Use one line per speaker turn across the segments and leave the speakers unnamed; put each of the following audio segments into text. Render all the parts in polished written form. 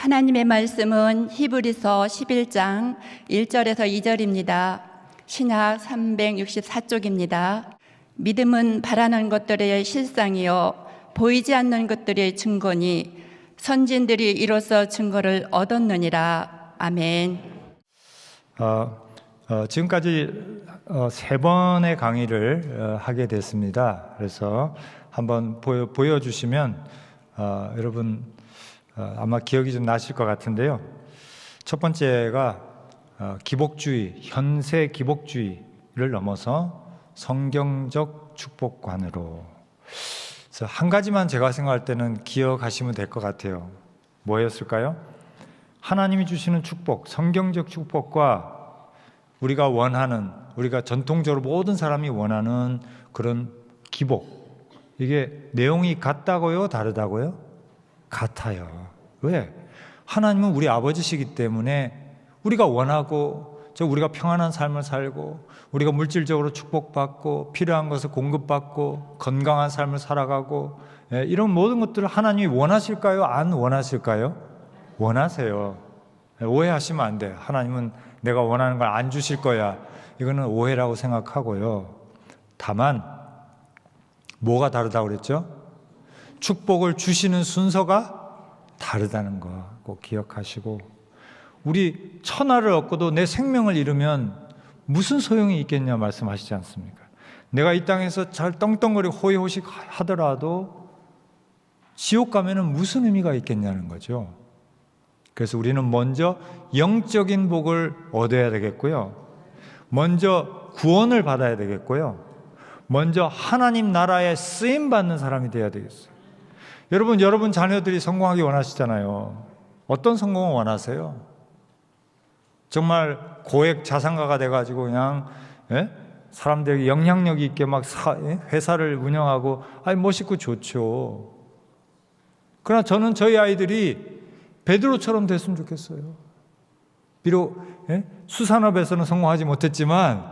하나님의 말씀은 히브리서 11장 1절에서 2절입니다. 신약 364쪽입니다. 믿음은 바라는 것들의 실상이요 보이지 않는 것들의 증거니 선진들이 이로써 증거를 얻었느니라. 아멘.
지금까지 세 번의 강의를 하게 됐습니다. 그래서 한번 보여주시면 여러분 아마 기억이 좀 나실 것 같은데요. 첫 번째가 기복주의, 현세 기복주의를 넘어서 성경적 축복관으로. 그래서 한 가지만 제가 생각할 때는 기억하시면 될 것 같아요. 뭐였을까요? 하나님이 주시는 축복, 성경적 축복과 우리가 원하는, 우리가 전통적으로 모든 사람이 원하는 그런 기복, 이게 내용이 같다고요? 다르다고요? 같아요. 왜? 하나님은 우리 아버지시기 때문에 우리가 원하고 우리가 평안한 삶을 살고 우리가 물질적으로 축복받고 필요한 것을 공급받고 건강한 삶을 살아가고 이런 모든 것들을 하나님이 원하실까요? 안 원하실까요? 원하세요. 오해하시면 안 돼요. 하나님은 내가 원하는 걸 안 주실 거야. 이거는 오해라고 생각하고요. 다만 뭐가 다르다고 그랬죠? 축복을 주시는 순서가 다르다는 거 꼭 기억하시고, 우리 천하를 얻고도 내 생명을 잃으면 무슨 소용이 있겠냐 말씀하시지 않습니까? 내가 이 땅에서 잘 떵떵거리고 호의호식 하더라도 지옥 가면은 무슨 의미가 있겠냐는 거죠. 그래서 우리는 먼저 영적인 복을 얻어야 되겠고요. 먼저 구원을 받아야 되겠고요. 먼저 하나님 나라에 쓰임받는 사람이 되어야 되겠어요. 여러분 자녀들이 성공하기 원하시잖아요. 어떤 성공을 원하세요? 정말 고액 자산가가 돼가지고 그냥 사람들에게 영향력 있게 막 회사를 운영하고 멋있고 좋죠. 그러나 저는 저희 아이들이 베드로처럼 됐으면 좋겠어요. 비록 수산업에서는 성공하지 못했지만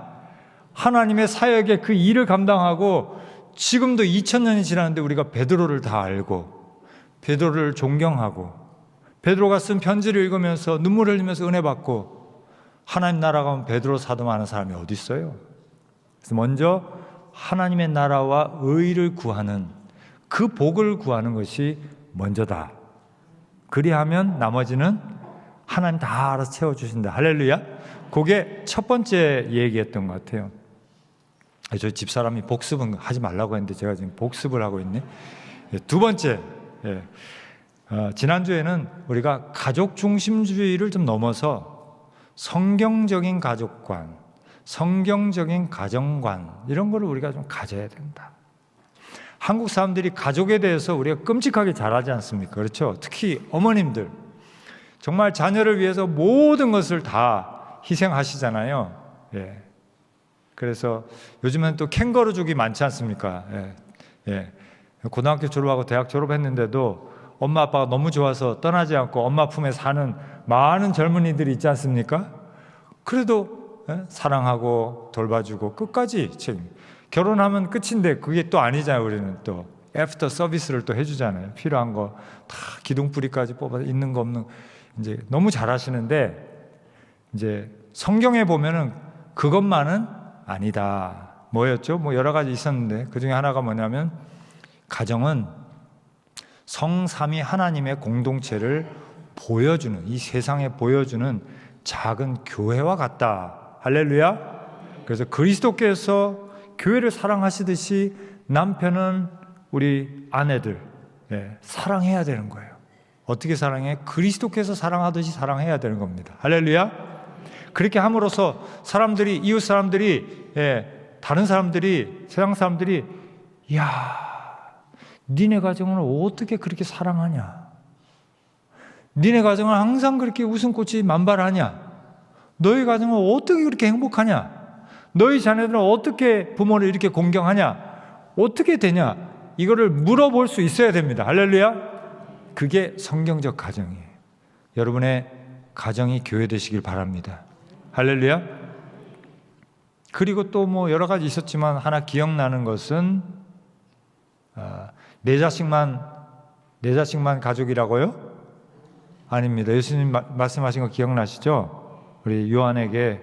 하나님의 사역의 그 일을 감당하고 지금도 2000년이 지났는데 우리가 베드로를 다 알고 베드로를 존경하고 베드로가 쓴 편지를 읽으면서 눈물을 흘리면서 은혜 받고 하나님 나라가 오면 베드로 사도 하는 사람이 어디 있어요? 그래서 먼저 하나님의 나라와 의를 구하는 그 복을 구하는 것이 먼저다. 그리하면 나머지는 하나님 다 알아서 채워주신다. 할렐루야. 그게 첫 번째 얘기였던 것 같아요. 저희 집사람이 복습은 하지 말라고 했는데 제가 지금 복습을 하고 있네. 두 번째, 지난주에는 우리가 가족 중심주의를 좀 넘어서 성경적인 가족관, 성경적인 가정관 이런 거를 우리가 좀 가져야 된다. 한국 사람들이 가족에 대해서 우리가 끔찍하게 잘하지 않습니까? 그렇죠? 특히 어머님들 정말 자녀를 위해서 모든 것을 다 희생하시잖아요. 그래서 요즘은 또 캥거루족이 많지 않습니까? 고등학교 졸업하고 대학 졸업했는데도 엄마 아빠가 너무 좋아서 떠나지 않고 엄마 품에 사는 많은 젊은이들이 있지 않습니까? 그래도 사랑하고 돌봐주고 끝까지 책임. 결혼하면 끝인데 그게 또 아니잖아요. 우리는 또 애프터 서비스를 또 해주잖아요. 필요한 거 다 기둥뿌리까지 뽑아서 있는 거 없는 이제 너무 잘하시는데 이제 성경에 보면은 그것만은 아니다. 뭐였죠? 뭐 여러 가지 있었는데 그 중에 하나가 뭐냐면 가정은 성삼위 하나님의 공동체를 보여주는 이 세상에 보여주는 작은 교회와 같다. 할렐루야. 그래서 그리스도께서 교회를 사랑하시듯이 남편은 우리 아내들 사랑해야 되는 거예요. 어떻게 사랑해? 그리스도께서 사랑하듯이 사랑해야 되는 겁니다. 할렐루야. 그렇게 함으로써 사람들이 이웃 사람들이 다른 사람들이 세상 사람들이 야 니네 가정을 어떻게 그렇게 사랑하냐? 니네 가정은 항상 그렇게 웃음꽃이 만발하냐? 너희 가정은 어떻게 그렇게 행복하냐? 너희 자녀들은 어떻게 부모를 이렇게 공경하냐? 어떻게 되냐? 이거를 물어볼 수 있어야 됩니다. 할렐루야. 그게 성경적 가정이에요. 여러분의 가정이 교회 되시길 바랍니다. 할렐루야. 그리고 또 뭐 여러 가지 있었지만 하나 기억나는 것은 내 자식만 가족이라고요? 아닙니다. 예수님 말씀하신 거 기억나시죠? 우리 요한에게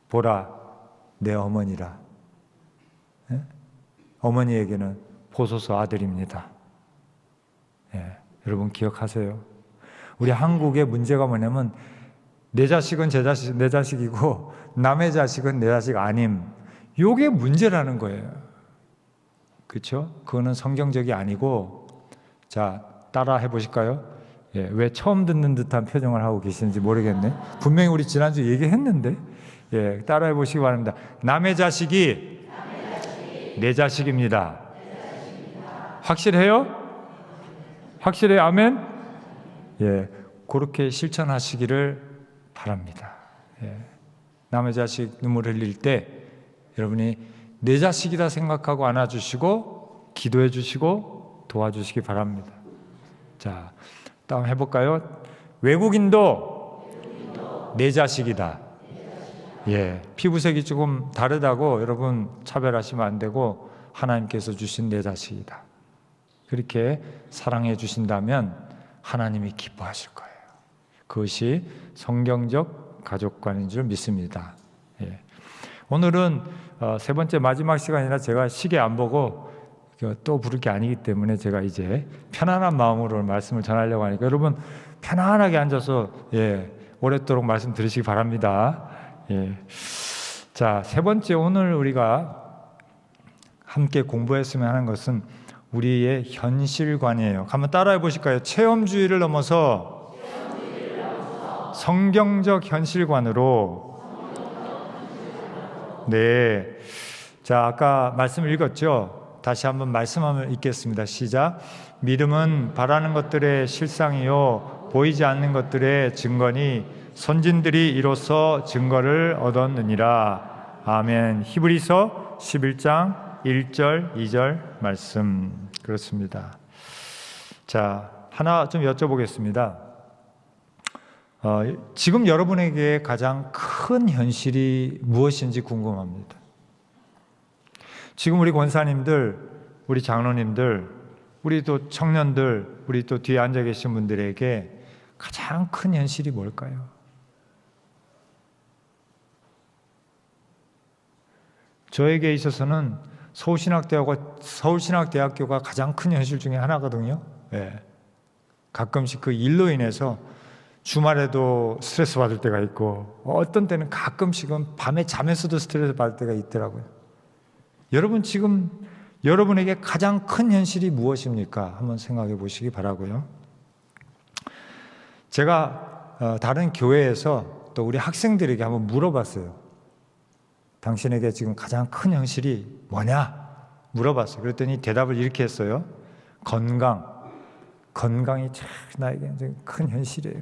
보라 내 어머니라. 어머니에게는 보소서 아들입니다. 여러분 기억하세요. 우리 한국의 문제가 뭐냐면 내 자식은 내 자식이고 남의 자식은 내 자식 아님. 요게 문제라는 거예요. 그렇죠? 그거는 성경적이 아니고, 자 따라 해보실까요? 왜 처음 듣는 듯한 표정을 하고 계시는지 모르겠네. 분명히 우리 지난주 얘기했는데, 따라 해보시기 바랍니다. 남의 자식이 내 자식입니다. 확실해요? 확실해요? 아멘? 그렇게 실천하시기를 바랍니다. 남의 자식 눈물 흘릴 때 여러분이 내 자식이다 생각하고 안아주시고 기도해 주시고 도와주시기 바랍니다. 자, 다음 해볼까요? 외국인도 내 자식이다. 피부색이 조금 다르다고 여러분 차별하시면 안 되고 하나님께서 주신 내 자식이다. 그렇게 사랑해 주신다면 하나님이 기뻐하실 거예요. 그것이 성경적 가족관인 줄 믿습니다. 오늘은 세 번째 마지막 시간이라 제가 시계 안 보고 또 부를 게 아니기 때문에 제가 이제 편안한 마음으로 말씀을 전하려고 하니까 여러분 편안하게 앉아서 오랫도록 말씀 들으시기 바랍니다. 자, 세 번째 오늘 우리가 함께 공부했으면 하는 것은 우리의 현실관이에요. 한번 따라해 보실까요? 체험주의를 넘어서 성경적 현실관으로. 자, 아까 말씀을 읽었죠? 다시 한번 말씀을 읽겠습니다. 시작. 믿음은 바라는 것들의 실상이요 보이지 않는 것들의 증거니 선진들이 이로써 증거를 얻었느니라. 아멘. 히브리서 11장 1절 2절 말씀. 그렇습니다. 자, 하나 좀 여쭤보겠습니다. 지금 여러분에게 가장 큰 현실이 무엇인지 궁금합니다. 지금 우리 권사님들, 우리 장로님들, 우리 또 청년들, 우리 또 뒤에 앉아 계신 분들에게 가장 큰 현실이 뭘까요? 저에게 있어서는 서울신학대학교가 가장 큰 현실 중에 하나거든요. 가끔씩 그 일로 인해서 주말에도 스트레스 받을 때가 있고 어떤 때는 가끔씩은 밤에 자면서도 스트레스 받을 때가 있더라고요. 여러분 지금 여러분에게 가장 큰 현실이 무엇입니까? 한번 생각해 보시기 바라고요. 제가 다른 교회에서 또 우리 학생들에게 한번 물어봤어요. 당신에게 지금 가장 큰 현실이 뭐냐? 물어봤어요. 그랬더니 대답을 이렇게 했어요. 건강이 참 나에게 큰 현실이에요.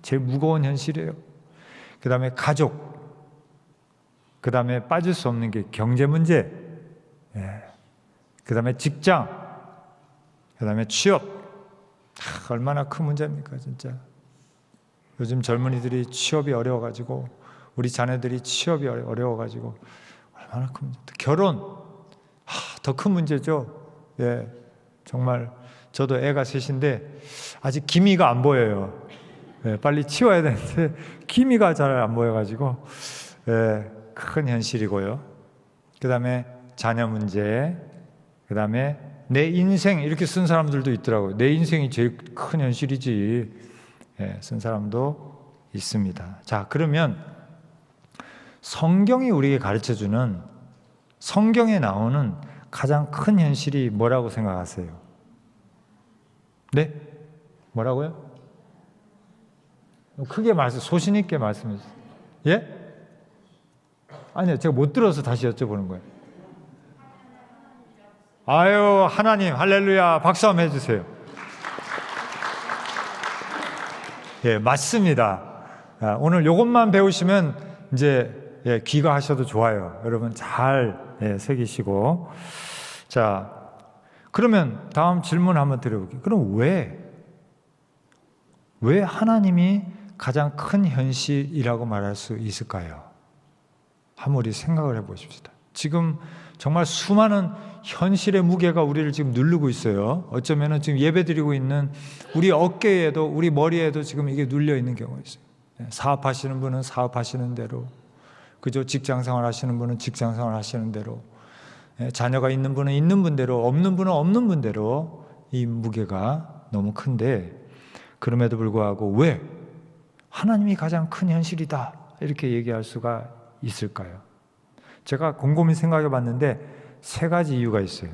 제일 무거운 현실이에요. 그 다음에 가족, 그 다음에 빠질 수 없는 게 경제 문제, 그 다음에 직장, 그 다음에 취업. 얼마나 큰 문제입니까 진짜. 요즘 젊은이들이 취업이 어려워가지고 우리 자녀들이 취업이 어려워가지고 얼마나 큰 문제. 결혼, 더 큰 문제죠. 정말 저도 애가 셋인데 아직 기미가 안 보여요. 빨리 치워야 되는데 기미가 잘 안 보여가지고 큰 현실이고요. 그 다음에 자녀 문제, 그 다음에 내 인생 이렇게 쓴 사람들도 있더라고요. 내 인생이 제일 큰 현실이지. 쓴 사람도 있습니다. 자, 그러면 성경이 우리에게 가르쳐주는 성경에 나오는 가장 큰 현실이 뭐라고 생각하세요? 네? 뭐라고요? 크게 소신 있게 말씀해 주세요. 예? 아니요, 제가 못 들어서 다시 여쭤보는 거예요. 아유, 하나님, 할렐루야, 박수 한번 해주세요. 맞습니다. 오늘 이것만 배우시면 이제 귀가하셔도 좋아요. 여러분 잘 새기시고. 자, 그러면 다음 질문 한번 드려볼게요. 그럼 왜 하나님이 가장 큰 현실이라고 말할 수 있을까요? 한번 우리 생각을 해보십시다. 지금 정말 수많은 현실의 무게가 우리를 지금 누르고 있어요. 어쩌면은 지금 예배드리고 있는 우리 어깨에도 우리 머리에도 지금 이게 눌려 있는 경우가 있어요. 사업하시는 분은 사업하시는 대로, 그죠? 직장생활 하시는 분은 직장생활 하시는 대로, 자녀가 있는 분은 있는 분대로, 없는 분은 없는 분대로 이 무게가 너무 큰데, 그럼에도 불구하고 왜 하나님이 가장 큰 현실이다 이렇게 얘기할 수가 있을까요? 제가 곰곰이 생각해 봤는데 3가지 이유가 있어요.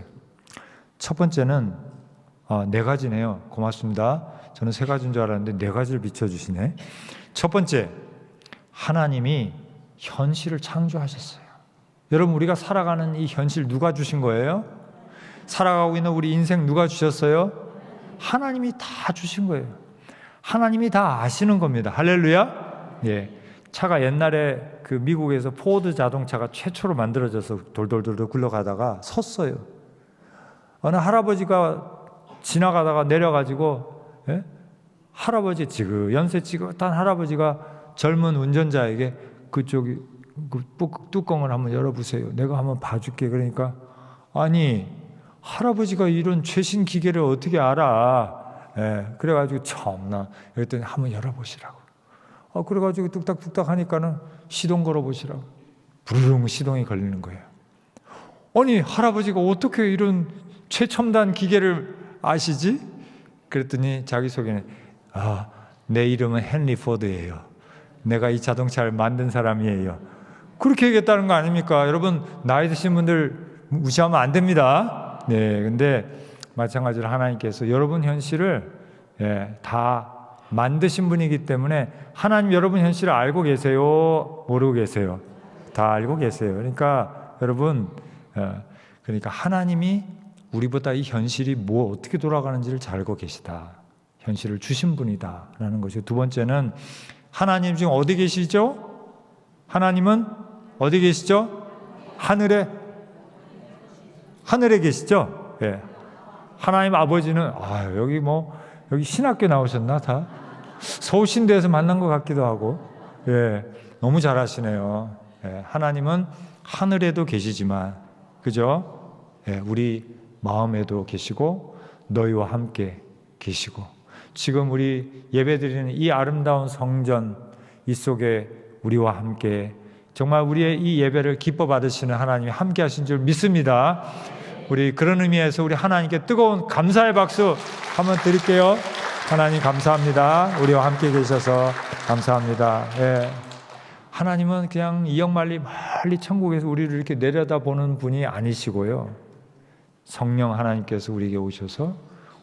첫 번째는 4가지네요. 고맙습니다. 저는 3가지인 줄 알았는데 4가지를 비춰주시네. 첫 번째, 하나님이 현실을 창조하셨어요. 여러분, 우리가 살아가는 이 현실 누가 주신 거예요? 살아가고 있는 우리 인생 누가 주셨어요? 하나님이 다 주신 거예요. 하나님이 다 아시는 겁니다. 할렐루야. 예. 차가 옛날에 그 미국에서 포드 자동차가 최초로 만들어져서 돌돌돌 굴러가다가 섰어요. 어느 할아버지가 지나가다가 내려가지고, 예? 할아버지 연세 지긋한 할아버지가 젊은 운전자에게 그쪽이 그 뚜껑을 한번 열어보세요. 내가 한번 봐줄게. 그러니까 아니 할아버지가 이런 최신 기계를 어떻게 알아? 예, 그래가지고 참나 그랬더니 한번 열어보시라고. 그래가지고 뚝딱뚝딱 하니까는 시동 걸어보시라고. 부르릉 시동이 걸리는 거예요. 아니 할아버지가 어떻게 이런 최첨단 기계를 아시지? 그랬더니 자기소개는 내 이름은 헨리 포드예요. 내가 이 자동차를 만든 사람이에요. 그렇게 얘기했다는 거 아닙니까? 여러분, 나이 드신 분들 무시하면 안 됩니다. 네, 근데 마찬가지로 하나님께서 여러분 현실을 다 만드신 분이기 때문에 하나님 여러분 현실을 알고 계세요? 모르고 계세요? 다 알고 계세요. 그러니까 여러분, 그러니까 하나님이 우리보다 이 현실이 어떻게 돌아가는지를 잘 알고 계시다. 현실을 주신 분이다라는 것이고, 두 번째는 하나님 지금 어디 계시죠? 하나님은 어디 계시죠? 하늘에 계시죠? 예. 하나님 아버지는 여기 신학교 나오셨나 다? 서울신대에서 만난 것 같기도 하고, 예, 너무 잘하시네요. 예, 하나님은 하늘에도 계시지만, 그죠? 예, 우리 마음에도 계시고 너희와 함께 계시고, 지금 우리 예배드리는 이 아름다운 성전 이 속에 우리와 함께 정말 우리의 이 예배를 기뻐 받으시는 하나님이 함께 하신 줄 믿습니다. 우리 그런 의미에서 우리 하나님께 뜨거운 감사의 박수 한번 드릴게요. 하나님 감사합니다. 우리와 함께 계셔서 감사합니다. 예. 하나님은 그냥 이역만리 멀리 천국에서 우리를 이렇게 내려다보는 분이 아니시고요. 성령 하나님께서 우리에게 오셔서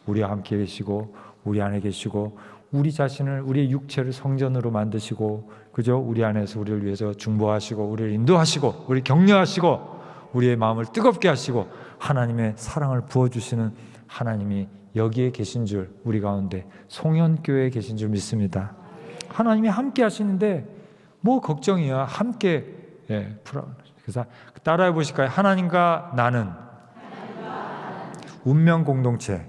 우리와 함께 계시고 우리 안에 계시고 우리 자신을 우리의 육체를 성전으로 만드시고, 그죠? 우리 안에서 우리를 위해서 중보하시고 우리를 인도하시고 우리 격려하시고 우리의 마음을 뜨겁게 하시고 하나님의 사랑을 부어주시는 하나님이 여기에 계신 줄, 우리 가운데 송현교회에 계신 줄 믿습니다. 하나님이 함께 하시는데 뭐 걱정이야. 함께 그래서 따라해 보실까요? 하나님과 나는 운명 공동체.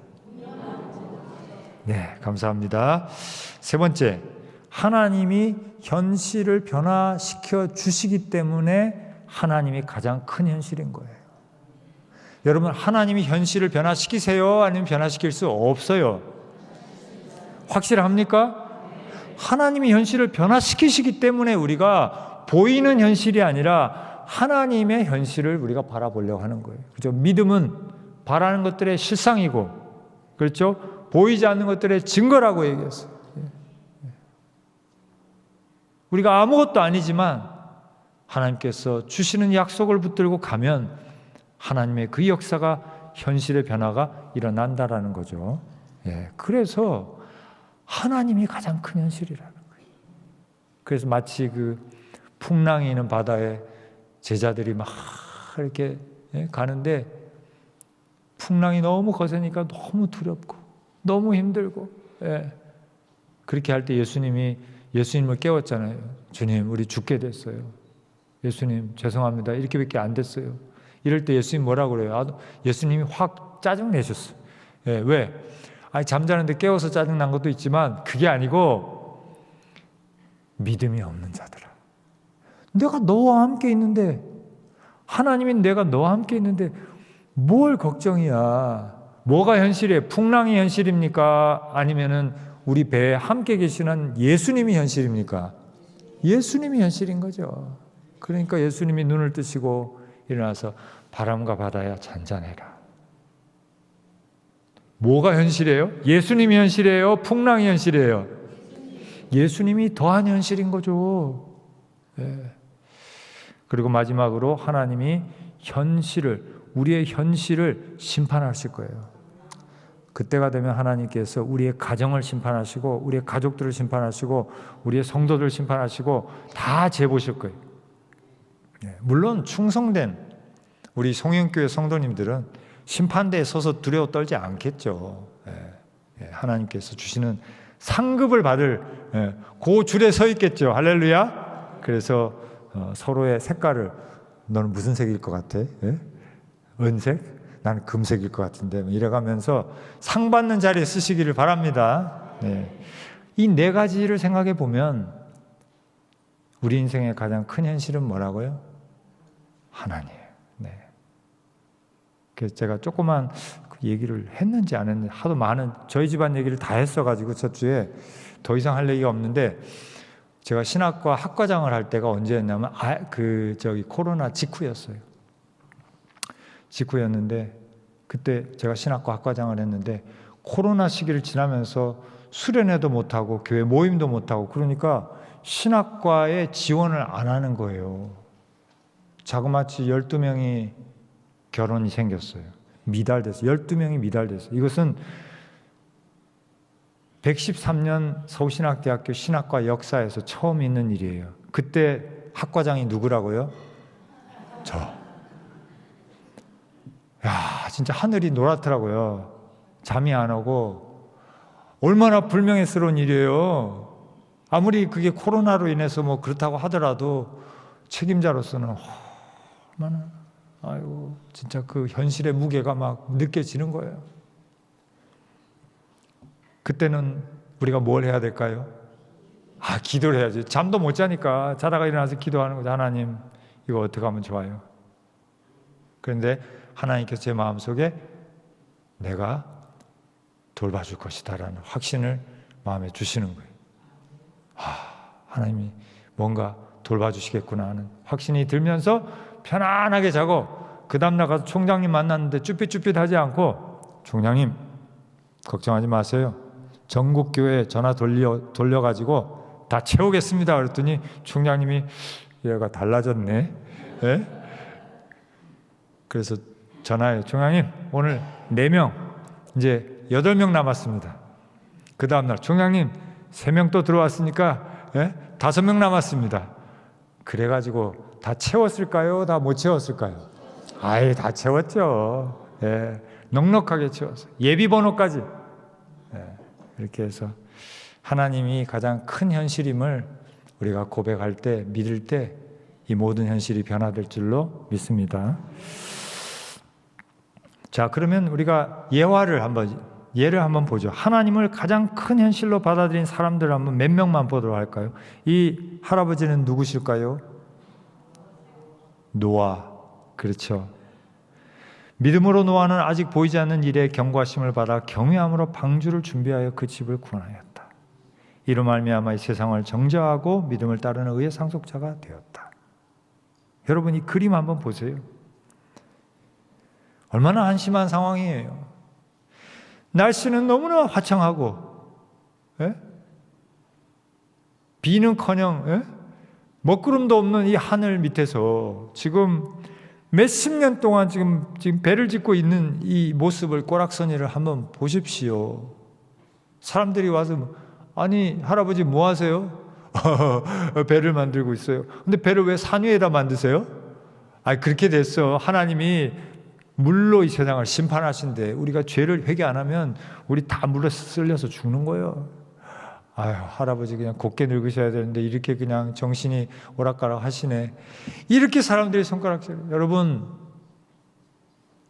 네, 감사합니다. 세 번째, 하나님이 현실을 변화시켜 주시기 때문에 하나님이 가장 큰 현실인 거예요. 여러분, 하나님이 현실을 변화시키세요? 아니면 변화시킬 수 없어요? 확실합니까? 하나님이 현실을 변화시키시기 때문에 우리가 보이는 현실이 아니라 하나님의 현실을 우리가 바라보려고 하는 거예요. 그죠? 믿음은 바라는 것들의 실상이고, 그렇죠? 보이지 않는 것들의 증거라고 얘기했어요. 우리가 아무것도 아니지만 하나님께서 주시는 약속을 붙들고 가면 하나님의 그 역사가 현실의 변화가 일어난다라는 거죠. 그래서 하나님이 가장 큰 현실이라는 거예요. 그래서 마치 그 풍랑이 있는 바다에 제자들이 막 이렇게 가는데 풍랑이 너무 거세니까 너무 두렵고 너무 힘들고, 그렇게 할 때 예수님을 깨웠잖아요. 주님, 우리 죽게 됐어요. 예수님, 죄송합니다. 이렇게밖에 안 됐어요. 이럴 때 예수님 뭐라고 그래요? 예수님이 확 짜증내셨어요. 왜? 잠자는데 깨워서 짜증난 것도 있지만 그게 아니고 믿음이 없는 자들아, 내가 너와 함께 있는데 하나님이 내가 너와 함께 있는데 뭘 걱정이야? 뭐가 현실이에요? 풍랑이 현실입니까? 아니면은 우리 배에 함께 계시는 예수님이 현실입니까? 예수님이 현실인 거죠. 그러니까 예수님이 눈을 뜨시고 일어나서 바람과 바다야 잔잔해라. 뭐가 현실이에요? 예수님이 현실이에요? 풍랑이 현실이에요? 예수님이 더한 현실인 거죠. 네. 그리고 마지막으로 하나님이 우리의 현실을 심판하실 거예요. 그때가 되면 하나님께서 우리의 가정을 심판하시고 우리의 가족들을 심판하시고 우리의 성도들을 심판하시고 다 재보실 거예요. 물론 충성된 우리 송영교회 성도님들은 심판대에 서서 두려워 떨지 않겠죠. 하나님께서 주시는 상급을 받을 그 줄에 서 있겠죠. 할렐루야. 그래서 서로의 색깔을 너는 무슨 색일 것 같아? 은색? 나는 금색일 것 같은데 이래가면서 상 받는 자리에 쓰시기를 바랍니다. 이 네 가지를 생각해 보면 우리 인생의 가장 큰 현실은 뭐라고요? 하나님이에요. 그래서 제가 조그만 얘기를 했는지 안 했는지 하도 많은 저희 집안 얘기를 다 했어가지고 첫 주에 더 이상 할 얘기가 없는데 제가 신학과 학과장을 할 때가 언제였냐면 코로나 직후였어요. 직후였는데 그때 제가 신학과 학과장을 했는데 코로나 시기를 지나면서 수련회도 못하고 교회 모임도 못하고 그러니까 신학과에 지원을 안 하는 거예요. 자그마치 12명이 결혼이 생겼어요. 미달됐어요. 12명이 미달됐어요. 이것은 113년 서울신학대학교 신학과 역사에서 처음 있는 일이에요. 그때 학과장이 누구라고요? 저. 야, 진짜 하늘이 노랗더라고요. 잠이 안 오고 얼마나 불명예스러운 일이에요. 아무리 그게 코로나로 인해서 뭐 그렇다고 하더라도 책임자로서는 얼마나 진짜 그 현실의 무게가 막 느껴지는 거예요. 그때는 우리가 뭘 해야 될까요? 기도를 해야지. 잠도 못 자니까 자다가 일어나서 기도하는 거죠. 하나님, 이거 어떻게 하면 좋아요? 그런데 하나님께서 제 마음속에 내가 돌봐줄 것이다라는 확신을 마음에 주시는 거예요. 하나님이 뭔가 돌봐주시겠구나 하는 확신이 들면서 편안하게 자고 그 다음날 가서 총장님 만났는데 쭈삣쭈삣하지 않고 총장님 걱정하지 마세요. 전국교회 전화 돌려가지고 다 채우겠습니다. 그랬더니 총장님이 얘가 달라졌네. 그래서 전화해요. 총장님 오늘 4명 이제 8명 남았습니다. 그 다음날 총장님 3명 또 들어왔으니까 5명 남았습니다. 그래가지고 다 채웠을까요? 다 못 채웠을까요? 다 채웠죠. 넉넉하게 채웠어요. 예비 번호까지. 이렇게 해서 하나님이 가장 큰 현실임을 우리가 고백할 때, 믿을 때 이 모든 현실이 변화될 줄로 믿습니다. 자, 그러면 우리가 예를 한번 보죠. 하나님을 가장 큰 현실로 받아들인 사람들 한번 몇 명만 보도록 할까요? 이 할아버지는 누구실까요? 노아. 그렇죠. 믿음으로 노아는 아직 보이지 않는 일에 경과심을 받아 경외함으로 방주를 준비하여 그 집을 구원하였다. 이로 말미암아 이 세상을 정죄하고 믿음을 따르는 의의 상속자가 되었다. 여러분 이 그림 한번 보세요. 얼마나 한심한 상황이에요. 날씨는 너무나 화창하고 비는커녕 먹구름도 없는 이 하늘 밑에서 지금 몇십 년 동안 지금 배를 짓고 있는 이 모습을 꼬락서니를 한번 보십시오. 사람들이 와서 아니 할아버지 뭐 하세요? 배를 만들고 있어요. 근데 배를 왜 산 위에다 만드세요? 그렇게 됐어. 하나님이 물로 이 세상을 심판하신대. 우리가 죄를 회개 안 하면 우리 다 물에 쓸려서 죽는 거예요. 할아버지 그냥 곱게 늙으셔야 되는데 이렇게 그냥 정신이 오락가락 하시네. 이렇게 사람들이 손가락질. 여러분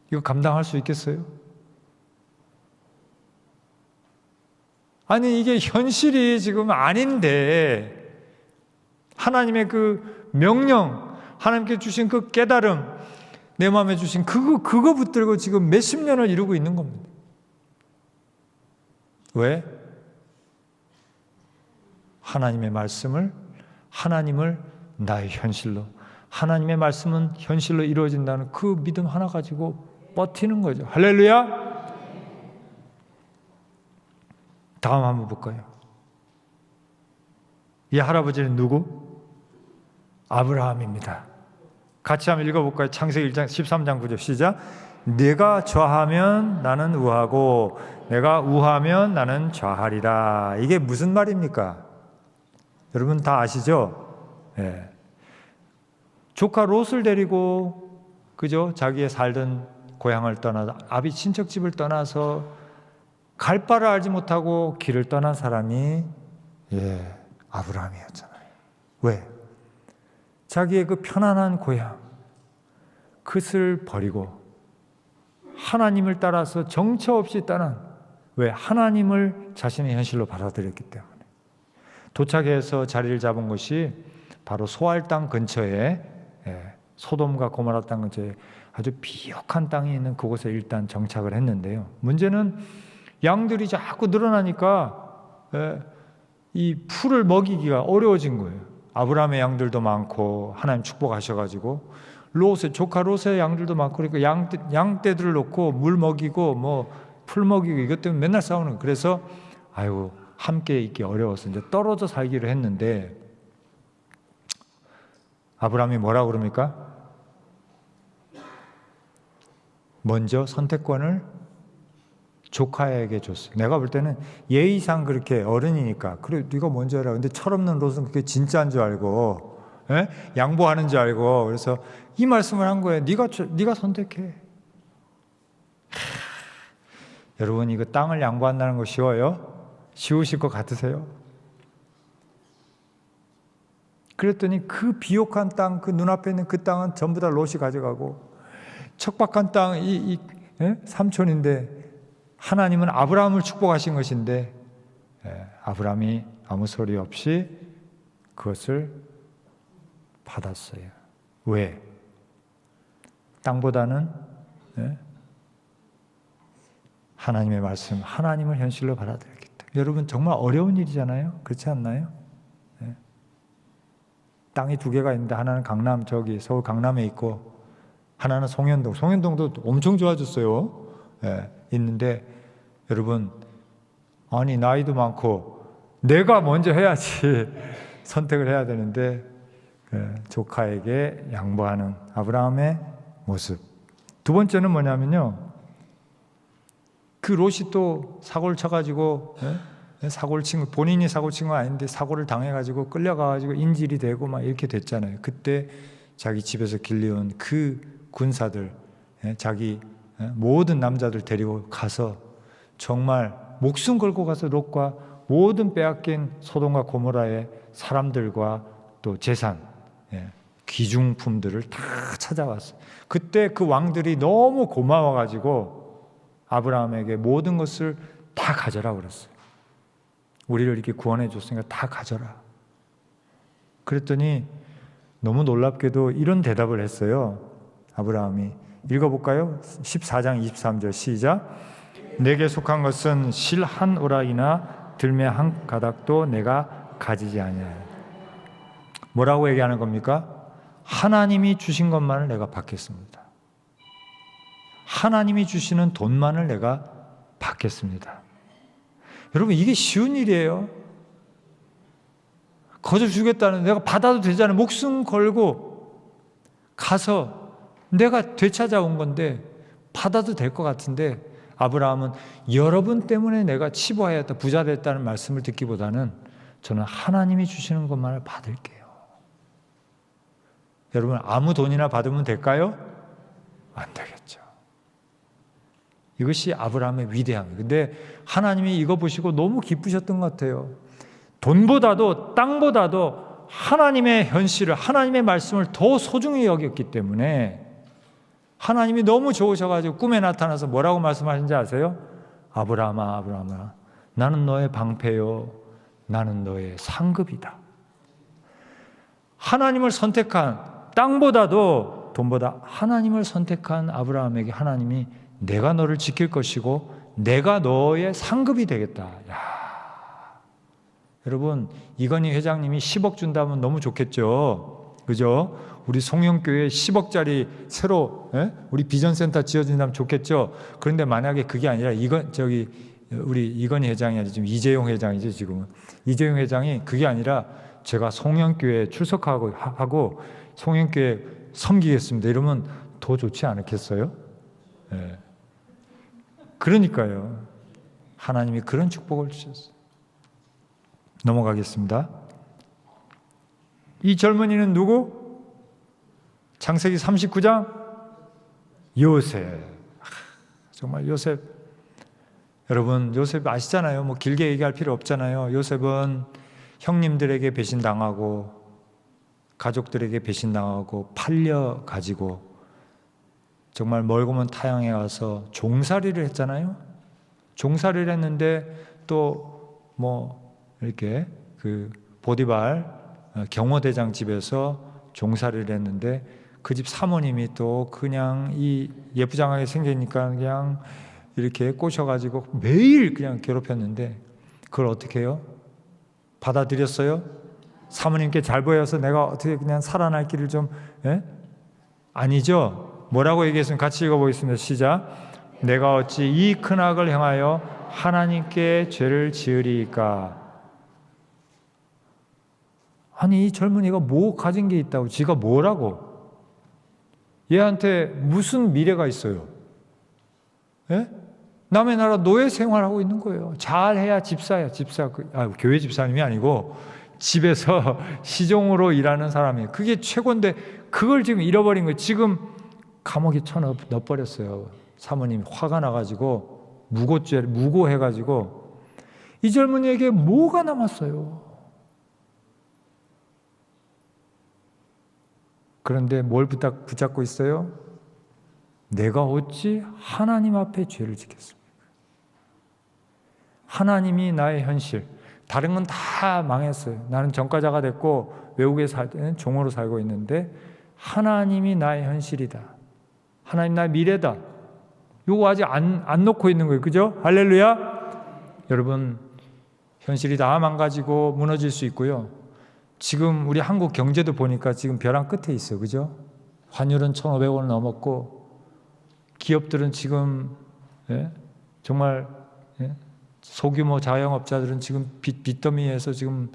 이거 감당할 수 있겠어요? 아니 이게 현실이 지금 아닌데 하나님의 그 명령, 하나님께 주신 그 깨달음, 내 마음에 주신 그거 붙들고 지금 몇십 년을 이루고 있는 겁니다. 왜? 하나님의 말씀을, 하나님을 나의 현실로, 하나님의 말씀은 현실로 이루어진다는 그 믿음 하나 가지고 버티는 거죠. 할렐루야! 다음 한번 볼까요? 이 할아버지는 누구? 아브라함입니다. 같이 한번 읽어볼까요? 창세기 1장 13장 9절 시작. 내가 좌하면 나는 우하고 내가 우하면 나는 좌하리라. 이게 무슨 말입니까? 여러분 다 아시죠? 예. 조카 롯을 데리고 그죠? 자기의 살던 고향을 떠나서 아비 친척집을 떠나서 갈 바를 알지 못하고 길을 떠난 사람이 아브라함이었잖아요. 왜? 자기의 그 편안한 고향 그것을 버리고 하나님을 따라서 정처 없이 떠난, 왜? 하나님을 자신의 현실로 받아들였기 때문에. 도착해서 자리를 잡은 것이 바로 소알 땅 근처에, 소돔과 고모라 땅 근처에 아주 비옥한 땅이 있는 그곳에 일단 정착을 했는데요. 문제는 양들이 자꾸 늘어나니까 이 풀을 먹이기가 어려워진 거예요. 아브라함의 양들도 많고 하나님 축복하셔가지고 롯의 조카 롯의 양들도 많고, 그러니까 양떼들을 놓고 물 먹이고 뭐 풀 먹이고 이것 때문에 맨날 싸우는 거예요. 그래서 아이고 함께 있기 어려워서 이제 떨어져 살기로 했는데, 아브라함이 뭐라고 그럽니까? 먼저 선택권을 조카에게 줬어요. 내가 볼 때는 예의상 그렇게 어른이니까 그래 네가 먼저 해라. 근데 철없는 롯은 그게 진짜인 줄 알고 양보하는 줄 알고, 그래서 이 말씀을 한 거예요. 네가 선택해. 여러분 이거 땅을 양보한다는 거 쉬워요? 쉬우실 것 같으세요? 그랬더니 그 비옥한 땅, 그 눈앞에 있는 그 땅은 전부 다 롯이 가져가고, 척박한 땅, 삼촌인데 하나님은 아브라함을 축복하신 것인데 아브라함이 아무 소리 없이 그것을 받았어요. 왜? 땅보다는 하나님의 말씀, 하나님을 현실로 받아들였기 때문에. 여러분 정말 어려운 일이잖아요. 그렇지 않나요? 땅이 두 개가 있는데 하나는 강남, 저기 서울 강남에 있고 하나는 송현동도 엄청 좋아졌어요. 있는데 여러분, 아니 나이도 많고 내가 먼저 해야지 선택을 해야 되는데 조카에게 양보하는 아브라함의 모습. 두 번째는 뭐냐면요, 그 롯이 또 사고를 쳐가지고 사고를 친 거, 본인이 사고 친 건 아닌데 사고를 당해가지고 끌려가가지고 인질이 되고 막 이렇게 됐잖아요. 그때 자기 집에서 길러온 그 군사들, 자기 모든 남자들 데리고 가서 정말 목숨 걸고 가서 롯과 모든 빼앗긴 소돔과 고모라의 사람들과 또 재산, 귀중품들을 다 찾아왔어요. 그때 그 왕들이 너무 고마워가지고 아브라함에게 모든 것을 다 가져라 그랬어요. 우리를 이렇게 구원해 줬으니까 다 가져라. 그랬더니 너무 놀랍게도 이런 대답을 했어요. 아브라함이. 읽어볼까요? 14장 23절 시작. 내게 속한 것은 실 한 오락이나 들매 한 가닥도 내가 가지지 아니하여. 뭐라고 얘기하는 겁니까? 하나님이 주신 것만을 내가 받겠습니다. 하나님이 주시는 돈만을 내가 받겠습니다. 여러분 이게 쉬운 일이에요. 거저 주겠다는, 내가 받아도 되잖아요. 목숨 걸고 가서 내가 되찾아온 건데 받아도 될 것 같은데, 아브라함은 여러분 때문에 내가 치부하였다, 부자 됐다는 말씀을 듣기보다는 저는 하나님이 주시는 것만을 받을게요. 여러분 아무 돈이나 받으면 될까요? 안 되겠죠. 이것이 아브라함의 위대함이에요. 근데 하나님이 이거 보시고 너무 기쁘셨던 것 같아요. 돈보다도 땅보다도 하나님의 현실을, 하나님의 말씀을 더 소중히 여겼기 때문에 하나님이 너무 좋으셔가지고 꿈에 나타나서 뭐라고 말씀하신지 아세요? 아브라함아, 아브라함아, 나는 너의 방패요, 나는 너의 상급이다. 하나님을 선택한, 땅보다도 돈보다 하나님을 선택한 아브라함에게 하나님이 내가 너를 지킬 것이고 내가 너의 상급이 되겠다. 야. 여러분, 이건희 회장님이 10억 준다면 너무 좋겠죠. 그죠? 우리 송영교회 10억짜리 새로 우리 비전센터 지어진다면 좋겠죠. 그런데 만약에 그게 아니라 우리 이건희 회장이 아니라 지금 이재용 회장이죠. 지금은 이재용 회장이 그게 아니라 제가 송영교회 출석하고 송영교회 섬기겠습니다. 이러면 더 좋지 않겠어요? 네. 그러니까요. 하나님이 그런 축복을 주셨어요. 넘어가겠습니다. 이 젊은이는 누구? 창세기 39장 요셉. 정말 요셉. 여러분, 요셉 아시잖아요. 뭐 길게 얘기할 필요 없잖아요. 요셉은 형님들에게 배신당하고 가족들에게 배신당하고 팔려가지고 정말 멀고 먼 타향에 가서 종살이를 했잖아요. 종살이를 했는데 또 뭐 이렇게 그 보디발 경호대장 집에서 종살이를 했는데 그 집 사모님이 또 그냥 이 예쁘장하게 생기니까 그냥 이렇게 꼬셔가지고 매일 그냥 괴롭혔는데 그걸 어떻게 해요? 받아들였어요? 사모님께 잘 보여서 내가 어떻게 그냥 살아날 길을 좀 아니죠? 뭐라고 얘기했으면 같이 읽어보겠습니다. 시작. 내가 어찌 이 큰 악을 행하여 하나님께 죄를 지으리까? 아니, 이 젊은이가 뭐 가진 게 있다고? 지가 뭐라고? 얘한테 무슨 미래가 있어요? 남의 나라 노예 생활하고 있는 거예요. 잘해야 집사야, 집사. 교회 집사님이 아니고 집에서 시종으로 일하는 사람이에요. 그게 최고인데 그걸 지금 잃어버린 거예요. 지금 감옥에 넣어버렸어요. 사모님이 화가 나가지고 무고해가지고 이 젊은이에게 뭐가 남았어요? 그런데 뭘 붙잡고 있어요? 내가 어찌 하나님 앞에 죄를 지켰습니까? 하나님이 나의 현실. 다른 건 다 망했어요. 나는 전과자가 됐고 외국에 살 때는 종으로 살고 있는데 하나님이 나의 현실이다. 하나님 나의 미래다. 요거 아직 안 놓고 있는 거예요. 그죠? 할렐루야. 여러분, 현실이 다 망가지고 무너질 수 있고요. 지금 우리 한국 경제도 보니까 지금 벼랑 끝에 있어요. 그죠? 환율은 1,500원을 넘었고 기업들은 지금 정말 소규모 자영업자들은 지금 빚더미에서 지금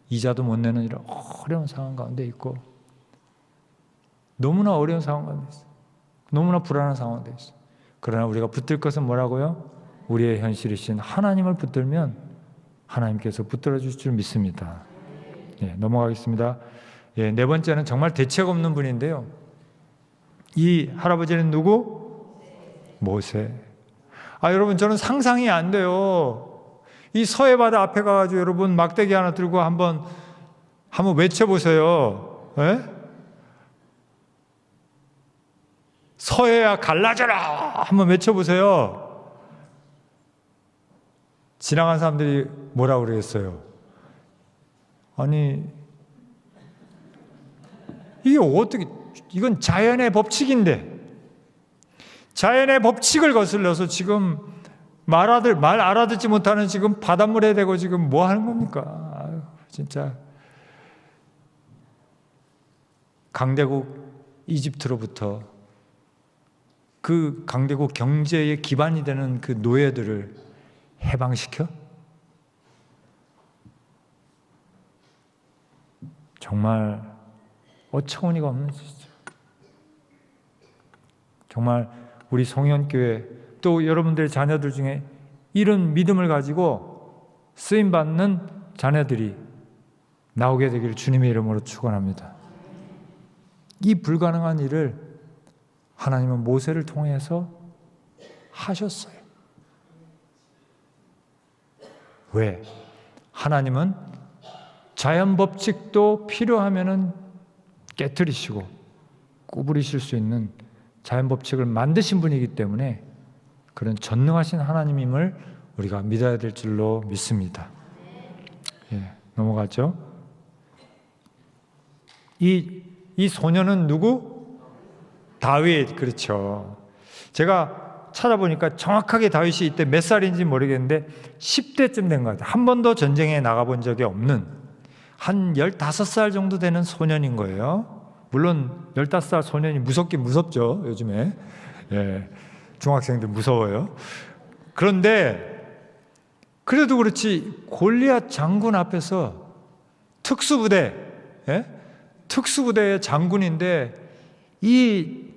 이자도 못 내는 이런 어려운 상황 가운데 있고 너무나 어려운 상황 가운데 있어요. 너무나 불안한 상황 가운데 있어요. 그러나 우리가 붙들 것은 뭐라고요? 우리의 현실이신 하나님을 붙들면 하나님께서 붙들어 주실 줄 믿습니다. 넘어가겠습니다. 네 번째는 정말 대책 없는 분인데요. 이 할아버지는 누구? 모세. 여러분, 저는 상상이 안 돼요. 이 서해 바다 앞에 가가지고 여러분 막대기 하나 들고 한번 외쳐보세요. 서해야 갈라져라! 한번 외쳐보세요. 지나간 사람들이 뭐라고 그러겠어요? 아니, 이게 어떻게, 이건 자연의 법칙인데, 자연의 법칙을 거슬러서 지금 말 알아듣지 못하는 지금 바닷물에 대고 지금 뭐 하는 겁니까? 아유, 진짜. 강대국 이집트로부터 그 강대국 경제의 기반이 되는 그 노예들을 해방시켜? 정말 어처구니가 없는 짓이죠. 정말 우리 송현교회 또 여러분들의 자녀들 중에 이런 믿음을 가지고 쓰임받는 자녀들이 나오게 되기를 주님의 이름으로 축원합니다. 이 불가능한 일을 하나님은 모세를 통해서 하셨어요. 왜? 하나님은 자연 법칙도 필요하면은 깨트리시고 구부리실 수 있는 자연 법칙을 만드신 분이기 때문에 그런 전능하신 하나님임을 우리가 믿어야 될 줄로 믿습니다. 넘어가죠. 이 소녀는 누구? 다윗, 그렇죠. 제가 찾아보니까 정확하게 다윗이 이때 몇 살인지 모르겠는데 10대쯤 된 것 같아요. 한 번도 전쟁에 나가본 적이 없는 한 15살 정도 되는 소년인 거예요. 물론 15살 소년이 무섭긴 무섭죠, 요즘에. 예, 중학생들 무서워요. 그런데 그래도 그렇지 골리앗 장군 앞에서 특수부대, 예? 특수부대의 장군인데 이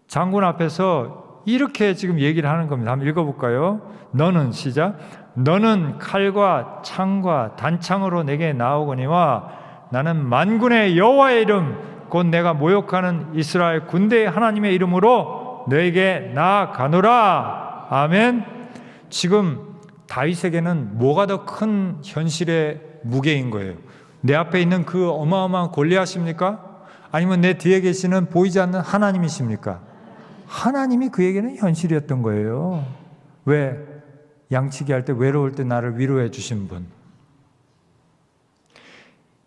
장군 앞에서 이렇게 지금 얘기를 하는 겁니다. 한번 읽어볼까요? 너는, 시작. 너는 칼과 창과 단창으로 내게 나오거니와 나는 만군의 여호와의 이름 곧 내가 모욕하는 이스라엘 군대의 하나님의 이름으로 너에게 나아가노라. 아멘. 지금 다윗에게는 뭐가 더 큰 현실의 무게인 거예요? 내 앞에 있는 그 어마어마한 골리앗입니까? 아니면 내 뒤에 계시는 보이지 않는 하나님이십니까? 하나님이 그에게는 현실이었던 거예요. 왜? 양치기 할 때 외로울 때 나를 위로해 주신 분,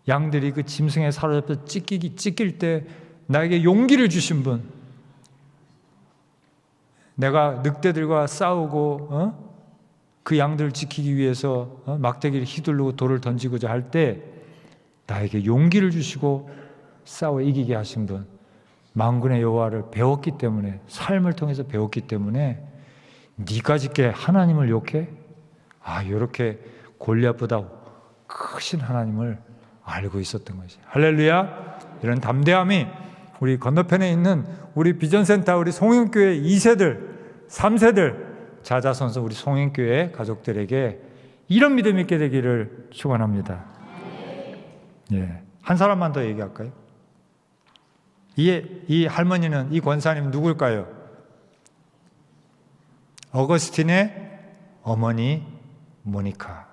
양들이 그 짐승에 사로잡혀 찢길 때 나에게 용기를 주신 분, 내가 늑대들과 싸우고 그 양들을 지키기 위해서 막대기를 휘두르고 돌을 던지고자 할 때 나에게 용기를 주시고 싸워 이기게 하신 분, 만군의 여호와를 배웠기 때문에, 삶을 통해서 배웠기 때문에 네가 짓게 하나님을 욕해? 이렇게 골리앗보다 크신 하나님을 알고 있었던 것이. 할렐루야. 이런 담대함이 우리 건너편에 있는 우리 비전센터 우리 송영교회 2세들 3세들 자자손손 우리 송영교회 가족들에게 이런 믿음 있게 되기를 축원합니다. 예, 한 사람만 더 얘기할까요? 이 할머니는, 이 권사님 누굴까요? 어거스틴의 어머니 모니카.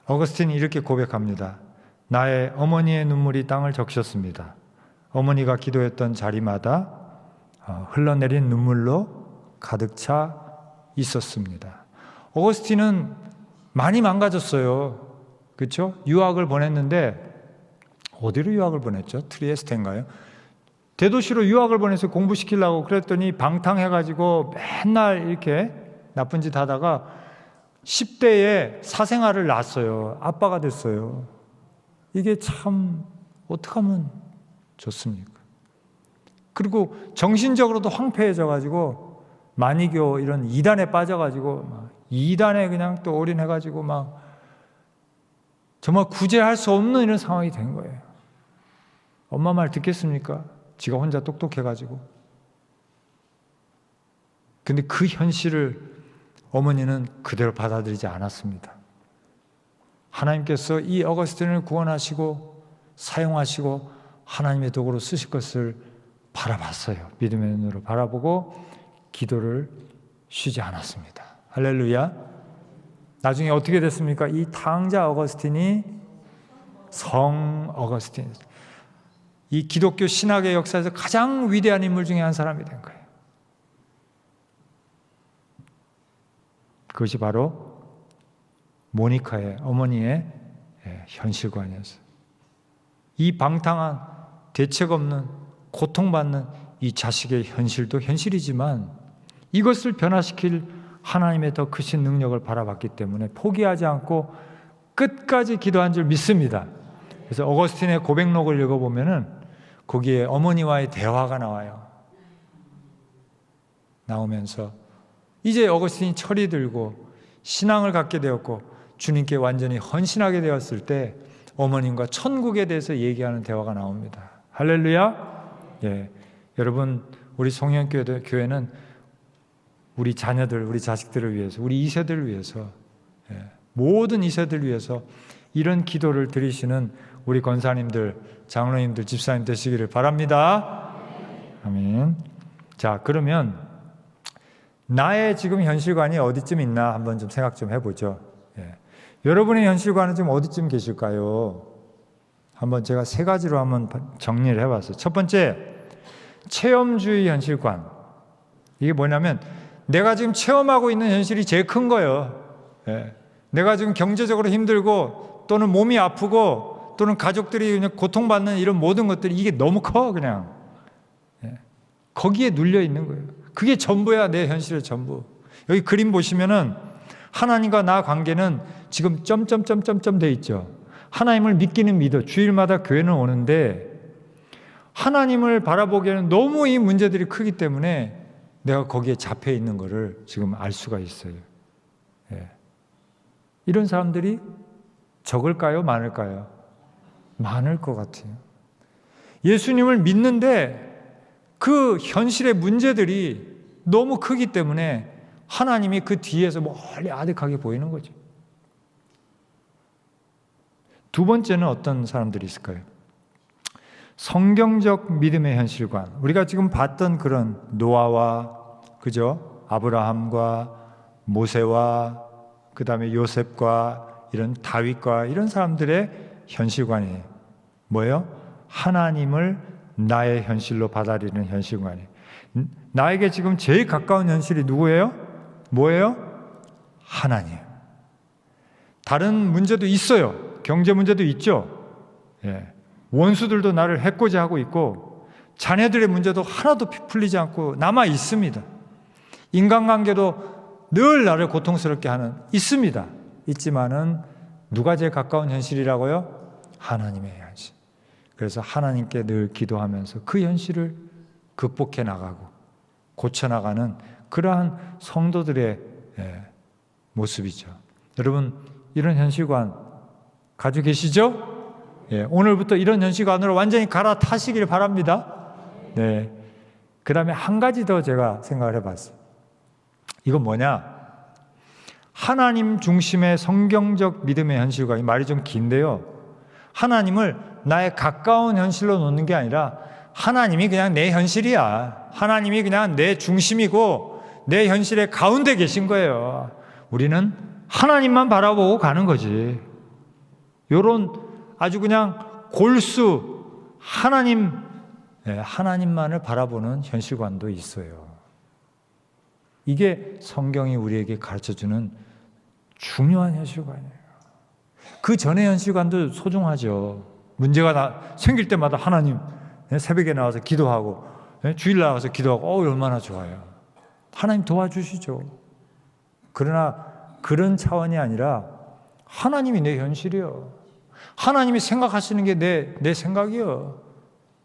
어거스틴이 이렇게 고백합니다. 나의 어머니의 눈물이 땅을 적셨습니다. 어머니가 기도했던 자리마다 흘러내린 눈물로 가득 차 있었습니다. 어거스틴은 많이 망가졌어요. 그렇죠? 유학을 보냈는데 어디로 유학을 보냈죠? 트리에스테인가요? 대도시로 유학을 보내서 공부시키려고 그랬더니 방탕해가지고 맨날 이렇게 나쁜 짓 하다가 10대에 사생아를 낳았어요. 아빠가 됐어요. 이게 참 어떻게 하면 좋습니까? 그리고 정신적으로도 황폐해져가지고 만이교 이런 이단에 빠져가지고 막 이단에 그냥 또 올인해가지고 막 정말 구제할 수 없는 이런 상황이 된 거예요. 엄마 말 듣겠습니까? 지가 혼자 똑똑해가지고. 근데 그 현실을 어머니는 그대로 받아들이지 않았습니다. 하나님께서 이 어거스틴을 구원하시고 사용하시고 하나님의 도구로 쓰실 것을 바라봤어요. 믿음의 눈으로 바라보고 기도를 쉬지 않았습니다. 할렐루야. 나중에 어떻게 됐습니까? 이 탕자 어거스틴이 성 어거스틴, 이 기독교 신학의 역사에서 가장 위대한 인물 중에 한 사람이 된 거예요. 그것이 바로 모니카의 어머니의 현실관이었어요. 이 방탕한 대책 없는 고통받는 이 자식의 현실도 현실이지만 이것을 변화시킬 하나님의 더 크신 능력을 바라봤기 때문에 포기하지 않고 끝까지 기도한 줄 믿습니다. 그래서 어거스틴의 고백록을 읽어보면은 거기에 어머니와의 대화가 나와요. 나오면서 이제 어거스틴이 철이 들고 신앙을 갖게 되었고 주님께 완전히 헌신하게 되었을 때 어머님과 천국에 대해서 얘기하는 대화가 나옵니다. 할렐루야. 예, 여러분 우리 송영교회는 우리 자녀들, 우리 자식들을 위해서, 우리 2세들을 위해서, 모든 2세들을 위해서 이런 기도를 드리시는 우리 권사님들, 장로님들, 집사님 되시기를 바랍니다. 아멘. 자, 그러면 나의 지금 현실관이 어디쯤 있나 한번 좀 생각 좀 해보죠. 여러분의 현실관은 지금 어디쯤 계실까요? 한번 제가 3가지로 한번 정리를 해봤어요. 첫 번째, 체험주의 현실관. 이게 뭐냐면 내가 지금 체험하고 있는 현실이 제일 큰 거예요. 내가 지금 경제적으로 힘들고 또는 몸이 아프고 또는 가족들이 그냥 고통받는 이런 모든 것들이 이게 너무 커 그냥. 거기에 눌려 있는 거예요. 그게 전부야, 내 현실의 전부. 여기 그림 보시면은 하나님과 나 관계는 지금 점점점점점 돼 있죠. 하나님을 믿기는 믿어. 주일마다 교회는 오는데 하나님을 바라보기에는 너무 이 문제들이 크기 때문에 내가 거기에 잡혀 있는 거를 지금 알 수가 있어요. 예. 이런 사람들이 적을까요? 많을까요? 많을 것 같아요. 예수님을 믿는데 그 현실의 문제들이 너무 크기 때문에 하나님이 그 뒤에서 멀리 아득하게 보이는 거죠. 두 번째는 어떤 사람들이 있을까요? 성경적 믿음의 현실관. 우리가 지금 봤던 그런 노아와 그죠? 아브라함과 모세와 그 다음에 요셉과 이런 다윗과 이런 사람들의 현실관이 뭐예요? 하나님을 나의 현실로 받아들이는 현실관이. 나에게 지금 제일 가까운 현실이 누구예요? 뭐예요? 하나님. 다른 문제도 있어요. 경제 문제도 있죠. 예. 원수들도 나를 해코지 하고 있고 자녀들의 문제도 하나도 풀리지 않고 남아 있습니다. 인간관계도 늘 나를 고통스럽게 하는 있습니다. 있지만은 누가 제일 가까운 현실이라고요? 하나님의 현실. 그래서 하나님께 늘 기도하면서 그 현실을 극복해 나가고 고쳐나가는 그러한 성도들의 모습이죠. 여러분 이런 현실관 가지고 계시죠? 예, 오늘부터 이런 현실관으로 완전히 갈아타시길 바랍니다. 네. 그 다음에 한 가지 더 제가 생각을 해봤어요. 이건 뭐냐? 하나님 중심의 성경적 믿음의 현실관이 말이 좀 긴데요. 하나님을 나의 가까운 현실로 놓는 게 아니라 하나님이 그냥 내 현실이야. 하나님이 그냥 내 중심이고 내 현실의 가운데 계신 거예요. 우리는 하나님만 바라보고 가는 거지. 요런 아주 그냥 골수 하나님만을 바라보는 현실관도 있어요. 이게 성경이 우리에게 가르쳐주는 중요한 현실관이에요. 그 전의 현실관도 소중하죠. 문제가 생길 때마다 하나님 새벽에 나와서 기도하고 주일 나와서 기도하고 얼마나 좋아요. 하나님 도와주시죠. 그러나 그런 차원이 아니라 하나님이 내 현실이요. 하나님이 생각하시는 게 내 생각이요.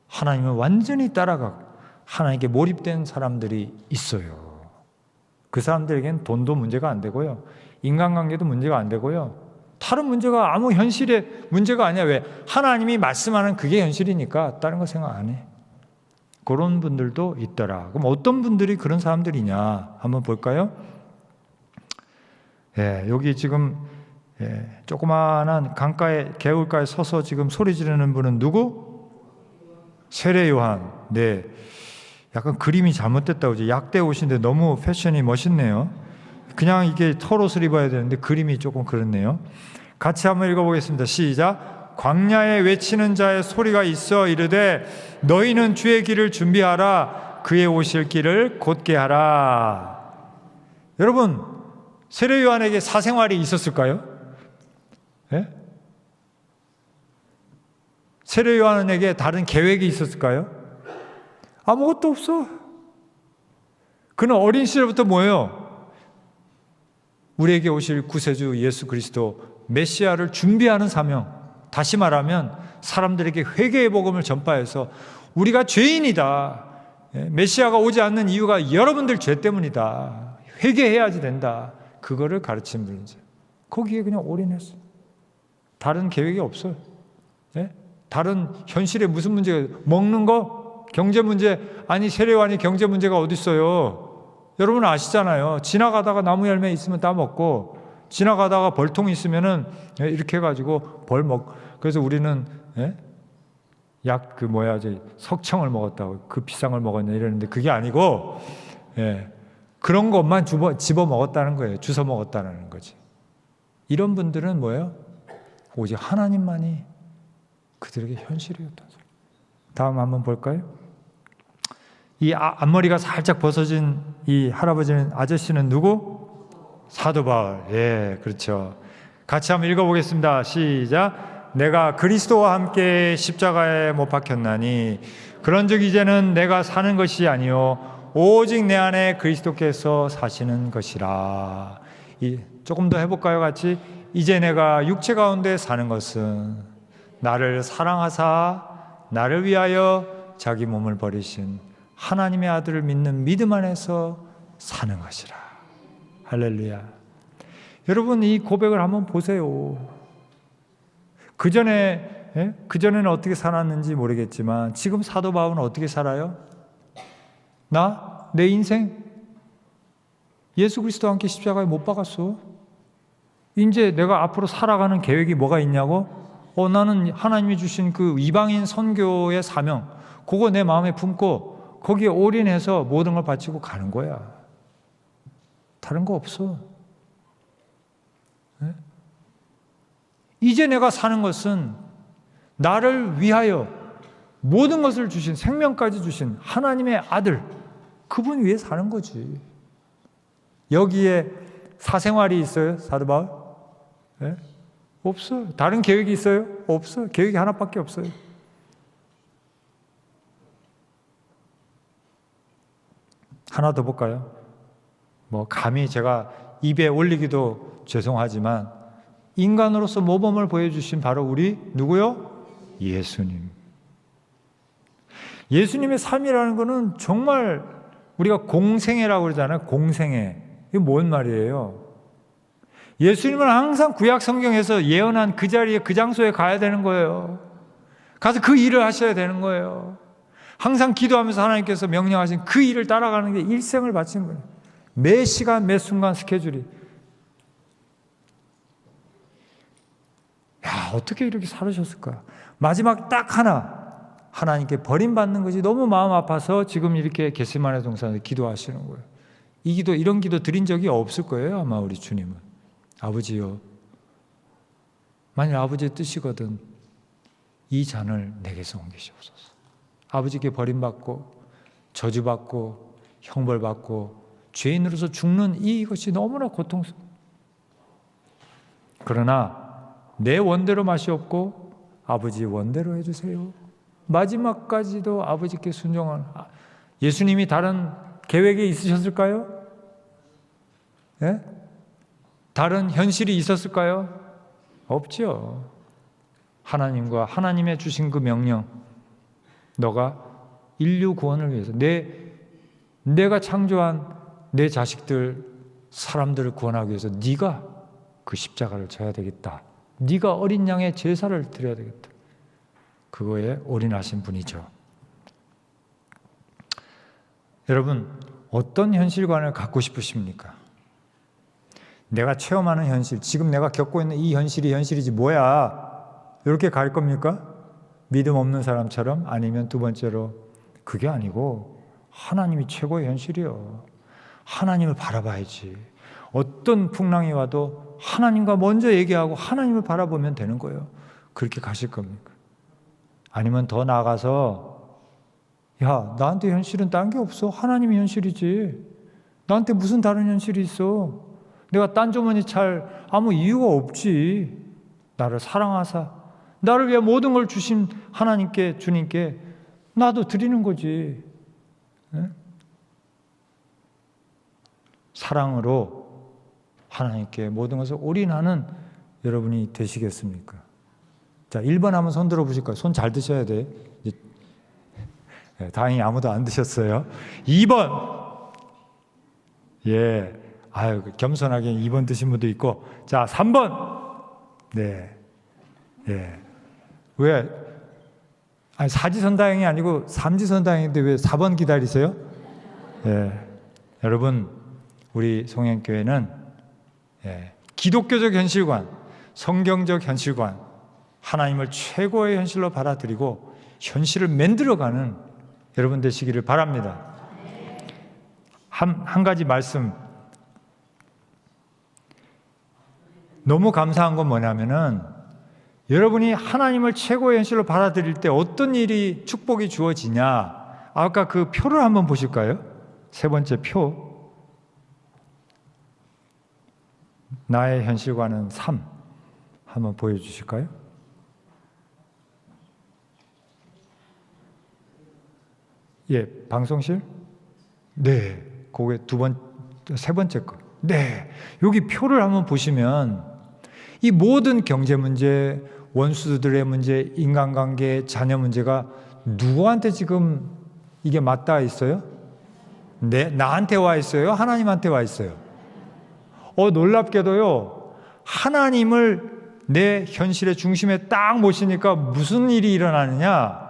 하나님을 완전히 따라가고 하나님께 몰입된 사람들이 있어요. 그 사람들에겐 돈도 문제가 안 되고요. 인간관계도 문제가 안 되고요. 다른 문제가 아무 현실의 문제가 아니야. 왜? 하나님이 말씀하는 그게 현실이니까 다른 거 생각 안 해. 그런 분들도 있더라. 그럼 어떤 분들이 그런 사람들이냐 한번 볼까요? 예, 여기 지금 조그마한 강가에 개울가에 서서 지금 소리 지르는 분은 누구? 세례 요한. 네, 약간 그림이 잘못됐다고 그죠? 약대 옷인데 너무 패션이 멋있네요. 그냥 이게 털옷을 입어야 되는데 그림이 조금 그렇네요. 같이 한번 읽어보겠습니다. 시작. 광야에 외치는 자의 소리가 있어 이르되 너희는 주의 길을 준비하라. 그의 오실 길을 곧게 하라. 여러분 세례 요한에게 사생활이 있었을까요? 예? 세례 요한에게 다른 계획이 있었을까요? 아무것도 없어. 그는 어린 시절부터 뭐예요? 우리에게 오실 구세주 예수 그리스도 메시아를 준비하는 사명. 다시 말하면 사람들에게 회개의 복음을 전파해서 우리가 죄인이다. 메시아가 오지 않는 이유가 여러분들 죄 때문이다. 회개해야지 된다. 그거를 가르친 분이죠. 거기에 그냥 올인했어요. 다른 계획이 없어요. 다른 현실에 무슨 문제가 먹는 거? 경제 문제? 아니 세례요한이 경제 문제가 어디 있어요? 여러분 아시잖아요. 지나가다가 나무 열매 있으면 따먹고 지나가다가 벌통 있으면은 이렇게 해가지고 그래서 우리는 석청을 먹었다고 그 비싼 걸 먹었냐 이러는데 그게 아니고 그런 것만 집어 먹었다는 거예요. 주워 먹었다는 거지. 이런 분들은 뭐예요? 오직 하나님만이 그들에게 현실이었던 소리. 다음 한번 볼까요? 이 앞머리가 살짝 벗어진 이 아저씨는 누구? 사도 바울. 예, 그렇죠. 같이 한번 읽어보겠습니다. 시작. 내가 그리스도와 함께 십자가에 못 박혔나니 그런즉 이제는 내가 사는 것이 아니요 오직 내 안에 그리스도께서 사시는 것이라. 조금 더 해볼까요? 같이. 이제 내가 육체 가운데 사는 것은 나를 사랑하사 나를 위하여 자기 몸을 버리신 하나님의 아들을 믿는 믿음 안에서 사는 것이라. 할렐루야. 여러분, 이 고백을 한번 보세요. 그전에는 어떻게 살았는지 모르겠지만 지금 사도 바울은 어떻게 살아요? 내 인생 예수 그리스도와 함께 십자가에 못 박았어. 이제 내가 앞으로 살아가는 계획이 뭐가 있냐고? 나는 하나님이 주신 그 이방인 선교의 사명, 그거 내 마음에 품고 거기에 올인해서 모든 걸 바치고 가는 거야. 다른 거 없어. 네? 이제 내가 사는 것은 나를 위하여 모든 것을 주신, 생명까지 주신 하나님의 아들, 그분 위해 사는 거지. 여기에 사생활이 있어요, 사도 바울? 네? 없어요. 다른 계획이 있어요? 없어요. 계획이 하나밖에 없어요. 하나 더 볼까요? 감히 제가 입에 올리기도 죄송하지만 인간으로서 모범을 보여주신 바로 우리 누구요? 예수님. 예수님의 삶이라는 것은 정말 우리가 공생애라고 그러잖아요. 공생애. 이게 뭔 말이에요? 예수님은 항상 구약 성경에서 예언한 그 자리에, 그 장소에 가야 되는 거예요. 가서 그 일을 하셔야 되는 거예요. 항상 기도하면서 하나님께서 명령하신 그 일을 따라가는 게 일생을 바치는 거예요. 매 시간, 매 순간 스케줄이. 어떻게 이렇게 살으셨을까? 마지막 딱 하나님께 버림받는 것이 너무 마음 아파서 지금 이렇게 겟세마네 동산에서 기도하시는 거예요. 이런 기도 드린 적이 없을 거예요, 아마 우리 주님은. 아버지요, 만일 아버지의 뜻이거든 이 잔을 내게서 옮기시옵소서. 아버지께 버림받고 저주받고 형벌받고 죄인으로서 죽는 이것이 너무나 고통스러워. 그러나 내 원대로 맛이 없고 아버지 원대로 해주세요. 마지막까지도 아버지께 순종하는. 예수님이 다른 계획이 있으셨을까요? 예? 다른 현실이 있었을까요? 없죠. 하나님과 하나님의 주신 그 명령, 너가 인류 구원을 위해서 내가 창조한 내 자식들, 사람들을 구원하기 위해서 네가 그 십자가를 져야 되겠다. 네가 어린 양의 제사를 드려야 되겠다. 그거에 올인하신 분이죠. 여러분, 어떤 현실관을 갖고 싶으십니까? 내가 체험하는 현실, 지금 내가 겪고 있는 이 현실이 현실이지 뭐야? 이렇게 갈 겁니까? 믿음 없는 사람처럼? 아니면 두 번째로 그게 아니고 하나님이 최고의 현실이요. 하나님을 바라봐야지. 어떤 풍랑이 와도 하나님과 먼저 얘기하고 하나님을 바라보면 되는 거예요. 그렇게 가실 겁니까? 아니면 더 나아가서 나한테 현실은 딴 게 없어. 하나님이 현실이지. 나한테 무슨 다른 현실이 있어. 내가 딴 주머니 찰 아무 이유가 없지. 나를 사랑하사 나를 위해 모든 걸 주신 하나님께, 주님께 나도 드리는 거지. 네? 사랑으로 하나님께 모든 것을 올인하는 여러분이 되시겠습니까? 자, 1번 한번 손 들어보실까요? 손 잘 드셔야 돼. 다행히 아무도 안 드셨어요. 2번. 예. 겸손하게 2번 드신 분도 있고. 자, 3번. 네. 예. 왜? 사지선다행이 아니고 삼지선다행인데 왜 4번 기다리세요? 예. 여러분, 우리 송영교회는 기독교적 현실관, 성경적 현실관, 하나님을 최고의 현실로 받아들이고 현실을 만들어가는 여러분 되시기를 바랍니다. 한 가지 말씀. 너무 감사한 건 뭐냐면은 여러분이 하나님을 최고의 현실로 받아들일 때 어떤 일이 축복이 주어지냐. 아까 그 표를 한번 보실까요? 세 번째 표. 나의 현실과는 3. 한번 보여주실까요? 예, 방송실? 네, 그게 세 번째 거. 네, 여기 표를 한번 보시면 이 모든 경제 문제, 원수들의 문제, 인간관계, 자녀 문제가 누구한테 지금 이게 맞닿아 있어요? 네, 나한테 와 있어요? 하나님한테 와 있어요? 놀랍게도요, 하나님을 내 현실의 중심에 딱 모시니까 무슨 일이 일어나느냐?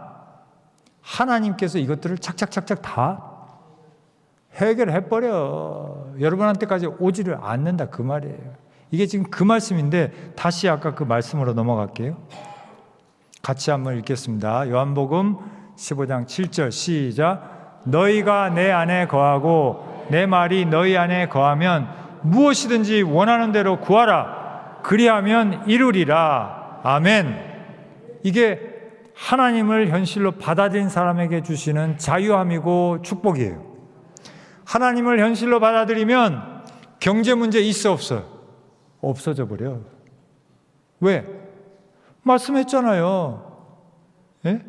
하나님께서 이것들을 착착착착 다 해결해버려. 여러분한테까지 오지를 않는다, 그 말이에요. 이게 지금 그 말씀인데, 다시 아까 그 말씀으로 넘어갈게요. 같이 한번 읽겠습니다. 요한복음 15장 7절 시작. 너희가 내 안에 거하고 내 말이 너희 안에 거하면 무엇이든지 원하는 대로 구하라. 그리하면 이루리라. 아멘. 이게 하나님을 현실로 받아들인 사람에게 주시는 자유함이고 축복이에요. 하나님을 현실로 받아들이면 경제 문제 있어 없어요? 없어져 버려. 왜? 말씀했잖아요. 예?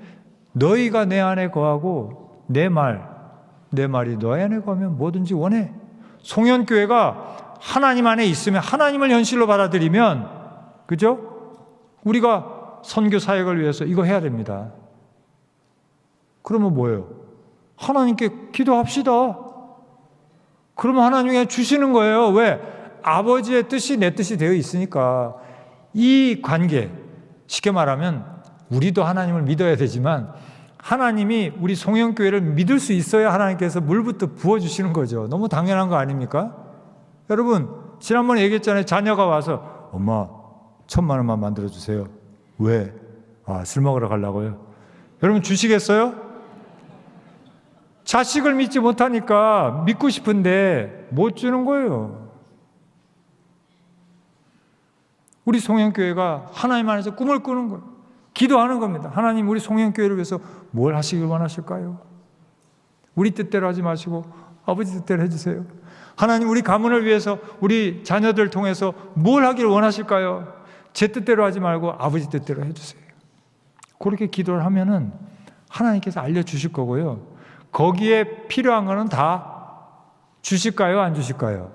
너희가 내 안에 거하고 내 말이 너희 안에 거하면 뭐든지 원해. 송현교회가 하나님 안에 있으면, 하나님을 현실로 받아들이면, 그죠? 우리가 선교 사역을 위해서 이거 해야 됩니다. 그러면 뭐예요? 하나님께 기도합시다. 그러면 하나님이 주시는 거예요. 왜? 아버지의 뜻이 내 뜻이 되어 있으니까. 이 관계, 쉽게 말하면 우리도 하나님을 믿어야 되지만 하나님이 우리 송영교회를 믿을 수 있어야 하나님께서 물부터 부어주시는 거죠. 너무 당연한 거 아닙니까? 여러분, 지난번에 얘기했잖아요. 자녀가 와서 엄마 1,000만 원만 만들어주세요. 왜? 술 먹으러 가려고요. 여러분 주시겠어요? 자식을 믿지 못하니까 믿고 싶은데 못 주는 거예요. 우리 송영교회가 하나님 안에서 꿈을 꾸는 거예요. 기도하는 겁니다. 하나님, 우리 송영교회를 위해서 뭘 하시길 원하실까요? 우리 뜻대로 하지 마시고 아버지 뜻대로 해주세요. 하나님, 우리 가문을 위해서 우리 자녀들 통해서 뭘 하길 원하실까요? 제 뜻대로 하지 말고 아버지 뜻대로 해주세요. 그렇게 기도를 하면은 하나님께서 알려주실 거고요. 거기에 필요한 거는 다 주실까요? 안 주실까요?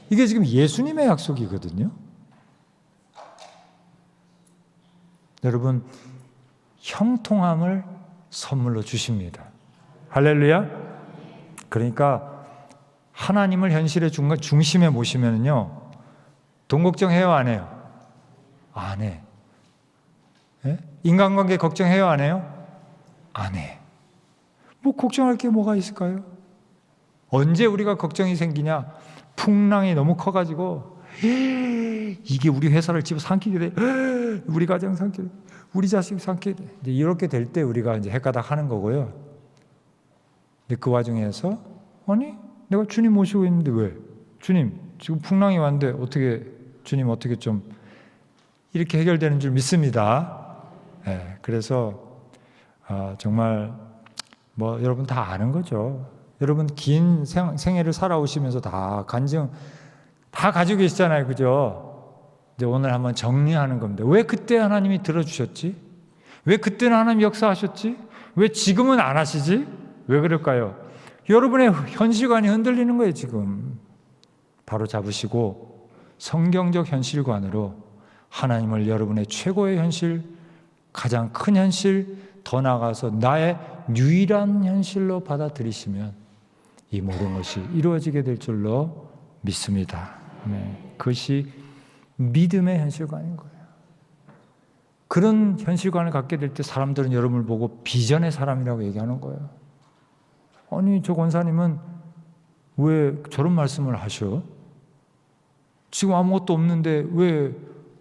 이게 지금 예수님의 약속이거든요. 여러분, 형통함을 선물로 주십니다. 할렐루야. 그러니까 하나님을 현실의 중심에 모시면요, 돈 걱정해요, 안 해요? 안 해. 예? 인간관계 걱정해요, 안 해요? 안 해. 뭐 걱정할 게 뭐가 있을까요? 언제 우리가 걱정이 생기냐? 풍랑이 너무 커가지고 이게 우리 회사를 집어 삼키게 돼, 우리 가정 삼키게 돼, 우리 자식 삼키게 돼. 이제 이렇게 될 때 우리가 이제 헷가닥 하는 거고요. 근데 그 와중에서 아니, 내가 주님 모시고 있는데 왜? 주님, 지금 풍랑이 왔는데 주님 어떻게 좀 이렇게 해결되는 줄 믿습니다. 네, 그래서 정말 뭐 여러분 다 아는 거죠. 여러분 긴 생애를 살아오시면서 다 간증 다 가지고 계시잖아요, 그죠? 이제 오늘 한번 정리하는 겁니다. 왜 그때 하나님이 들어주셨지? 왜 그때는 하나님 역사하셨지? 왜 지금은 안 하시지? 왜 그럴까요? 여러분의 현실관이 흔들리는 거예요, 지금. 바로 잡으시고 성경적 현실관으로 하나님을 여러분의 최고의 현실, 가장 큰 현실, 더 나아가서 나의 유일한 현실로 받아들이시면 이 모든 것이 이루어지게 될 줄로 믿습니다. 네. 그것이 믿음의 현실관인 거예요. 그런 현실관을 갖게 될 때 사람들은 여러분을 보고 비전의 사람이라고 얘기하는 거예요. 아니, 저 권사님은 왜 저런 말씀을 하셔? 지금 아무것도 없는데 왜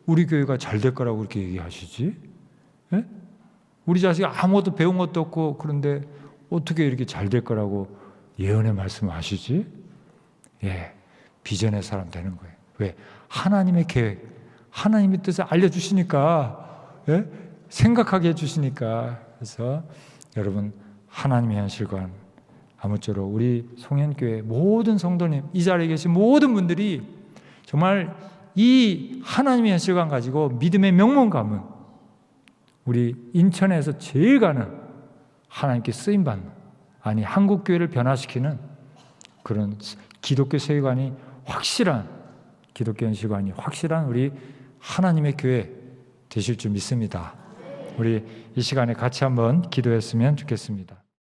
우리 교회가 잘 될 거라고 그렇게 얘기하시지? 예? 우리 자식이 아무것도 배운 것도 없고 그런데 어떻게 이렇게 잘 될 거라고 예언의 말씀을 하시지? 예, 비전의 사람 되는 거예요. 왜? 하나님의 계획, 하나님의 뜻을 알려주시니까, 예? 생각하게 해주시니까. 그래서 여러분, 하나님의 현실관, 아무쪼록 우리 송현교회 모든 성도님, 이 자리에 계신 모든 분들이 정말 이 하나님의 현실관 가지고 믿음의 명문 가문, 우리 인천에서 제일 가는 하나님께 쓰임받는 아니 한국 교회를 변화시키는 그런 기독교 세계관이 확실한 기독교 연시관이 확실한 우리 하나님의 교회 되실 줄 믿습니다. 우리 이 시간에 같이 한번 기도했으면 좋겠습니다.